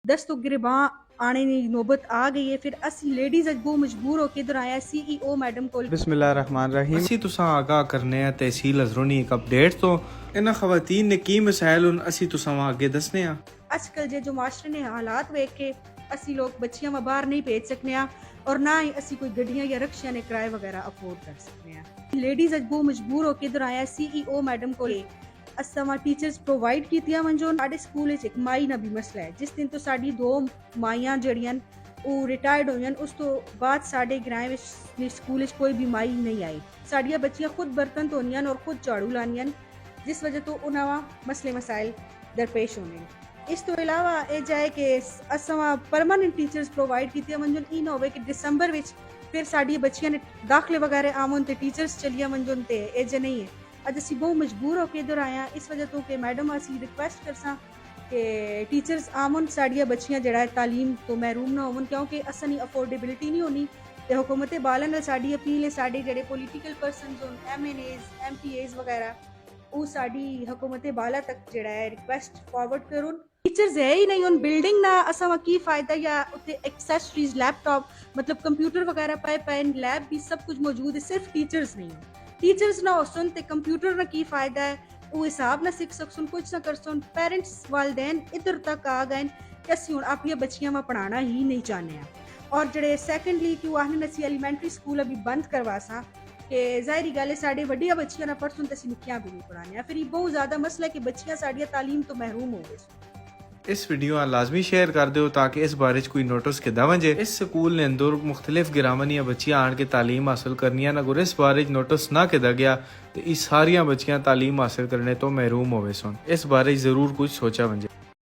10 ਤੋਂ गिरबां आने की नौबत आ गई है। फिर असी लेडीज अज बहुत मजबूर होकर इधर आया CEO मैडम को। बिस्मिल्लाहिर्रहमानिर्रहीम। ਅਸੀਂ ਤੁਸਾਂ ਆਗਾਹ ਕਰਨੇ ਆ ਤਹਿਸੀਲ ਅਜ਼ਰੋਨੀ ਇੱਕ ਅਪਡੇਟ ਤੋਂ ਇਹਨਾਂ ਖਵਾਤੀਨ ਨੇ ਕੀ ਮਸਾਇਲ ਹਨ ਅਸੀਂ ਤੁਸਾਂ ਅੱਗੇ ਦੱਸਨੇ ਆ। आजकल जे जो मास्टर ने हालात वेख के असी लोग बच्चियां बाहर नहीं भेज सकने और ना ही असी कोई गड्डियां या रक्शियां ने किराए वगैरह अफोर्ड कर सकने। लेडीज अज बहुत मजबूर होकर इधर आया CEO मैडम को। असां टीचर्स प्रोवाइड कीतियां वंजो। साडे स्कूल विच एक माई ना भी मसला है। जिस दिन तो साडी 2 माइयां जड़ियां ਉਹ ਰਿਟਾਇਰਡ ਹੋਈਆਂ ਉਸ ਤੋਂ ਬਾਅਦ ਸਾਡੇ ਗ੍ਰਾਮ ਵਿੱਚ ਸਕੂਲ ਵਿੱਚ ਕੋਈ ਵੀ ਮਾਈ ਨਹੀਂ ਆਈ। ਸਾਡੀਆਂ ਬੱਚੀਆਂ ਖੁਦ ਬਰਤਨ ਧੋਣੀਆਂ ਔਰ ਖੁਦ ਝਾੜੂ ਲਾਣੀਆਂ, ਜਿਸ ਵਜ੍ਹਾ ਤੋਂ ਉਹਨਾਂ ਵਾ ਮਸਲੇ ਮਸਾਇਲ ਦਰਪੇਸ਼ ਹੋਣੇ। ਇਸ ਤੋਂ ਇਲਾਵਾ ਇਹ ਜਾਏ ਕਿ ਅਸਾਂ ਪਰਮਾਨੈਂਟ ਟੀਚਰਸ ਪ੍ਰੋਵਾਈਡ ਕੀਤੀਆਂ ਵੰਜਨ। ਇਹ ਨਾ ਹੋਵੇ ਕਿ ਦਸੰਬਰ ਵਿੱਚ ਫਿਰ ਸਾਡੀਆਂ ਬੱਚੀਆਂ ਨੇ ਦਾਖਲੇ ਵਗੈਰਾ ਆਵਣ ਤੇ ਟੀਚਰਸ ਚਲੀਆਂ ਵੰਜਨ ਤੇ ਇਹ ਜੇ ਨਹੀਂ ਹੈ। ਅੱਜ ਅਸੀਂ ਬਹੁਤ ਮਜਬੂਰ ਹੋ ਕੇ ਇਧਰ ਆਇਆ ਇਸ ਵਜ੍ਹਾ ਤੋਂ ਕਿ ਮੈਡਮ ਅਸੀਂ ਰਿਕੁਐਸਟ ਕਰਸਾਂ कि टीचर्स आमन साड़िया बच्चियां जड़ा तालीम तो महरूम ना होवन, क्योंकि असन ही अफोर्डेबिलिटी नहीं होनी। तो हुकूमत बाला नाल साड़ी अपील है साडे जेडे पोलिटिकल पर्सन होन MNAs MPAs वगैरह वो साड़ी हुकूमत बाला तक जड़ा है रिक्वेस्ट फॉरवर्ड करूँ। टीचर्स है ही नहीं उन बिल्डिंग ना असा की फायदा या उत्ते एक्सेसरीज लैपटॉप मतलब कंप्यूटर वगैरह पे लैब भी सब कुछ मौजूद है, सिर्फ टीचर्स नहीं हो। टीचर्स ना हो सुन ते कंप्यूटर ना की फायदा है, वो हिसाब ना सीख सकसन कुछ ना कर सुन। पेरेंट्स वालदैन इधर तक आ गए कि असी हुण अपनी बच्चियां में पढ़ाना ही नहीं चाहते हैं। और जड़े सैकेंडली कि वो आखने असी एलीमेंट्री स्कूल अभी बंद करवासा कि जाहिर गल है साढ़े वड्डियां बच्चियां ना पढ़सन तो असी निक्कियां भी नहीं पढ़ाने। फिर ये बहुत ज़्यादा मसला है कि बच्चियां साड़ियां तालीम तो महरूम हो गए। इस वीडियो आ लाजमी शेयर कर दो ताकि इस बारे कोई नोटिस के दवंजे। इस स्कूल ने अंदर मुख्तलिफ गिरामनिया बच्चियां आन के तालीम हासिल करनिया ना अगर इस बारे नोटिस ना किया गया तो इस सारिया बच्चियां तालीम हासिल करने तो महरूम होवे सुन। इस बारे जरूर कुछ सोचा वंजे।